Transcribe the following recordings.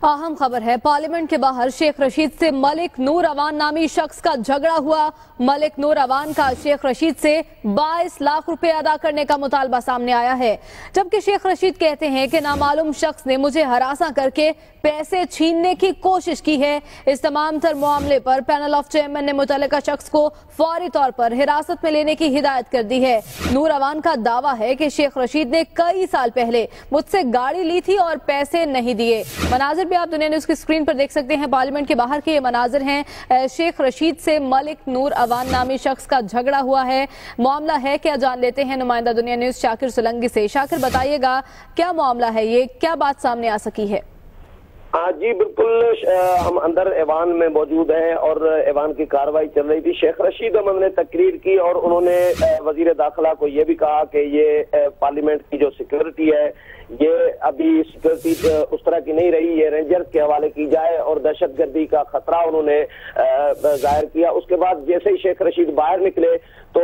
अहम खबर है, पार्लियामेंट के बाहर शेख रशीद से मलिक नूर अवान नामी शख्स का झगड़ा हुआ। मलिक नूर अवान का शेख रशीद से 22 लाख रुपए अदा करने का मुतालबा सामने आया है, जबकि शेख रशीद कहते हैं कि नामालूम शख्स ने मुझे हरासा करके पैसे छीनने की कोशिश की है। इस तमाम तर मामले पर पैनल ऑफ चेयरमैन ने मुतल्लिका शख्स को फौरी तौर पर हिरासत में लेने की हिदायत कर दी है। नूर अवान का दावा है कि शेख रशीद ने कई साल पहले मुझसे गाड़ी ली थी और पैसे नहीं दिए। मनाजिर भी आप दुनिया न्यूज की स्क्रीन पर देख सकते हैं। पार्लियामेंट के बाहर के ये मनाजिर हैं। शेख रशीद से मलिक नूर अवान नामी शख्स का झगड़ा हुआ है। मामला है क्या, जान लेते हैं नुमाइंदा दुनिया न्यूज शाकिर सोलंकी से। शाकिर, बताइएगा क्या मामला है, ये क्या बात सामने आ सकी है? जी बिल्कुल, हम अंदर ऐवान में मौजूद हैं और ऐवान की कार्रवाई चल रही थी। शेख रशीद अहमद ने तकरीर की और उन्होंने वजीर दाखिला को ये भी कहा कि ये पार्लियामेंट की जो सिक्योरिटी है ये अभी सिक्योरिटी उस तरह की नहीं रही, ये रेंजर्स के हवाले की जाए और दहशतगर्दी का खतरा उन्होंने जाहिर किया। उसके बाद जैसे ही शेख रशीद बाहर निकले तो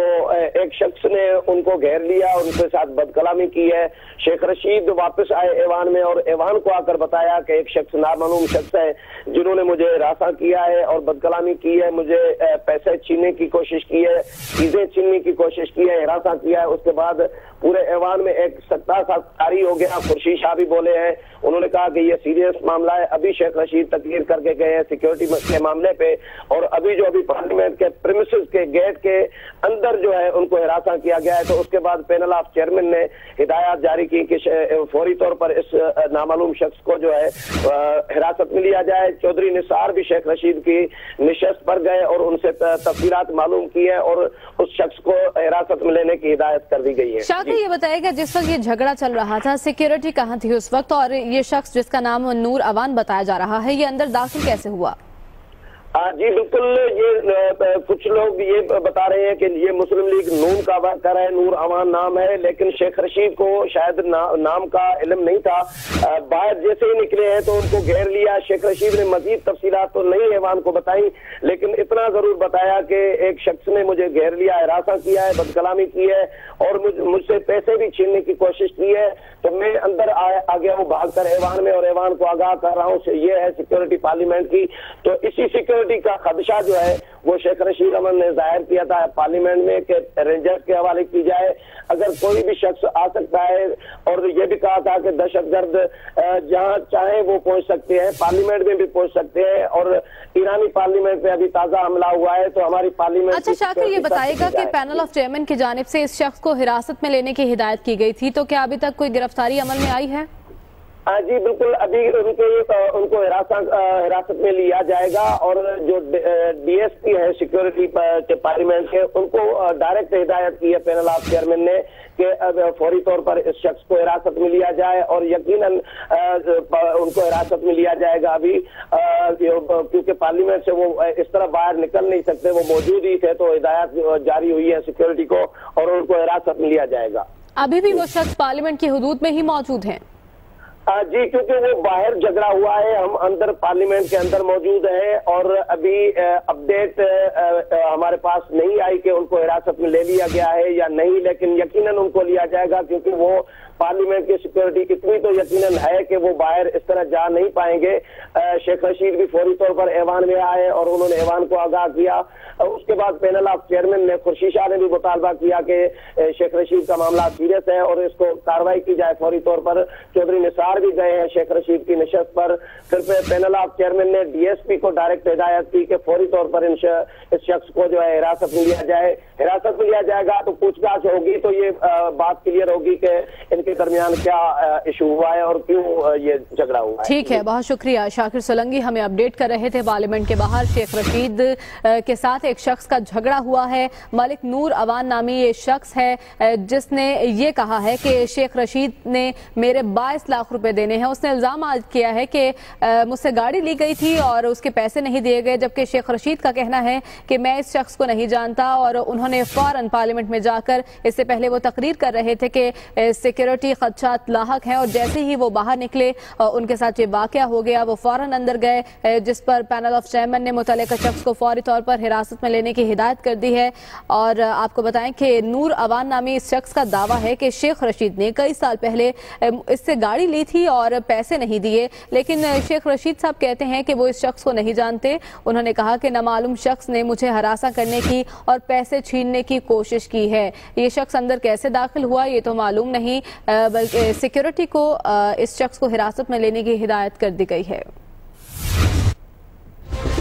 एक शख्स ने उनको घेर लिया, उनके साथ बदकलामी की है। शेख रशीद वापस आए ऐवान में और ऐवान को आकर बताया कि एक शख्स नामालूम शख्स है जिन्होंने मुझे हरासा किया है और बदकलामी की है, मुझे पैसे छीनने की कोशिश की है, चीजें छीनने की कोशिश की है, हरासा किया है। उसके बाद पूरे ऐवान में एक सख्ता सा जारी हो गया। खुर्शीद शाह भी बोले हैं, उन्होंने कहा कि ये सीरियस मामला है। अभी शेख रशीद तकरीर करके गए हैं सिक्योरिटी के मामले पे और अभी पार्लियामेंट के प्रीमिसेस के गेट के अंदर जो है उनको हिरासत किया गया है। तो उसके बाद पैनल ऑफ चेयरमैन ने हिदायत जारी की कि फौरी तौर पर इस नामालूम शख्स को जो है हिरासत में लिया जाए। चौधरी निसार भी शेख रशीद की निशस्त पर गए और उनसे तफसीलात मालूम की है और उस शख्स को हिरासत में लेने की हिदायत कर दी गई है। शाकिर, ये बताएगा जिस वक्त ये झगड़ा चल रहा था सिक्योरिटी कहाँ थी उस वक्त, और ये शख्स जिसका नाम नूर अवान बताया जा रहा है ये अंदर दाखिल कैसे हुआ? जी बिल्कुल, ये कुछ लोग ये बता रहे हैं कि ये मुस्लिम लीग नून का वर्कर है, नूर अवान नाम है, लेकिन शेख रशीद को शायद नाम का इल्म नहीं था। बाहर जैसे ही निकले हैं तो उनको घेर लिया। शेख रशीद ने मजीद तफसीलात तो नहीं ऐवान को बताई, लेकिन इतना जरूर बताया कि एक शख्स ने मुझे घेर लिया, हिरासा किया है, बदकलामी की है और मुझसे पैसे भी छीनने की कोशिश की है। तो मैं अंदर आ गया हूँ भागकर ऐवान में और ऐवान को आगाह कर रहा हूँ। ये है सिक्योरिटी पार्लियामेंट की। तो इसी सिक्योरिटी का खदशा जो है वो शेख रशीद अहमद ने जाहिर किया था पार्लियामेंट में कि रेंजर्स के हवाले की जाए, अगर कोई भी शख्स आ सकता है। और ये भी कहा था कि दहशतगर्द जहां चाहे वो पहुंच सकते हैं, पार्लियामेंट में भी पहुंच सकते हैं और ईरानी पार्लियामेंट में अभी ताजा हमला हुआ है तो हमारी पार्लियामेंट। अच्छा शाकिर, ये बताएगा कि पैनल ऑफ चेयरमैन की जानिब से इस शख्स को हिरासत में लेने की हिदायत की गई थी, तो क्या अभी तक कोई गिरफ्तारी अमल में आई है? जी बिल्कुल, अभी उनको हिरासत में लिया जाएगा और जो डीएसपी है सिक्योरिटी के पार्लियामेंट के उनको डायरेक्ट हिदायत की है पैनल ऑफ चेयरमैन ने कि फौरी तौर पर इस शख्स को हिरासत में लिया जाए और यकीनन उनको हिरासत में लिया जाएगा अभी, क्योंकि पार्लियामेंट से वो इस तरह बाहर निकल नहीं सकते, वो मौजूद ही थे। तो हिदायत जारी हुई है सिक्योरिटी को और उनको हिरासत में लिया जाएगा। अभी भी वो शख्स पार्लियामेंट की हुदूद में ही मौजूद हैं? जी, क्योंकि वो बाहर झगड़ा हुआ है, हम अंदर पार्लियामेंट के अंदर मौजूद हैं और अभी अपडेट हमारे पास नहीं आई कि उनको हिरासत में ले लिया गया है या नहीं, लेकिन यकीनन उनको लिया जाएगा क्योंकि वो पार्लियामेंट की सिक्योरिटी इतनी तो यकीनन है कि वो बाहर इस तरह जा नहीं पाएंगे। शेख रशीद भी फौरी तौर पर ऐवान में आए और उन्होंने ऐवान को आगाह किया। उसके बाद पैनल ऑफ चेयरमैन ने, खुर्शीद शाह ने भी मुतालबा किया कि शेख रशीद का मामला सीरियस है और इसको कार्रवाई की जाए फौरी तौर पर। चौधरी निसार भी गए हैं शेख रशीद की निशस्त पर। फिर पैनल ऑफ चेयरमैन ने डीएसपी को डायरेक्ट हिदायत की कि फौरी तौर पर इस शख्स को जो है हिरासत में लिया जाए। हिरासत में लिया जाएगा तो पूछताछ होगी तो ये बात क्लियर होगी कि इनके दरमियान क्या इशू हुआ है और क्यों ये झगड़ा हुआ है। ठीक है, बहुत शुक्रिया शाकिर सोलंकी, हमें अपडेट कर रहे थे। पार्लियामेंट के बाहर शेख रशीद के साथ एक शख्स का झगड़ा हुआ है। मलिक नूर अवान नामी ये शख्स है जिसने ये कहा है कि शेख रशीद ने मेरे 22 लाख रुपए देने हैं। उसने इल्जाम आज किया है कि मुझसे गाड़ी ली गई थी और उसके पैसे नहीं दिए गए, जबकि शेख रशीद का कहना है कि मैं इस शख्स को नहीं जानता और उन्होंने फौरन पार्लियामेंट में जाकर, इससे पहले वो तकरीर कर रहे थे कि सिक्योरिटी सिक्योरिटी खदशात लाहक हैं और जैसे ही वो बाहर निकले उनके साथ ये वाकया हो गया। वो फौरन अंदर गए, जिस पर पैनल ऑफ चेयरमैन ने मुतल्लिका शख्स को फौरी तौर पर हिरासत में लेने की हिदायत कर दी है। और आपको बताएं कि नूर अवान नामी इस शख्स का दावा है कि शेख रशीद ने कई साल पहले इससे गाड़ी ली थी और पैसे नहीं दिए, लेकिन शेख रशीद साहब कहते हैं कि वो इस शख्स को नहीं जानते। उन्होंने कहा कि नामालूम शख्स ने मुझे हरासा करने की और पैसे छीनने की कोशिश की है। ये शख्स अंदर कैसे दाखिल हुआ ये तो मालूम नहीं, बल्कि सिक्योरिटी को इस शख्स को हिरासत में लेने की हिदायत कर दी गई है।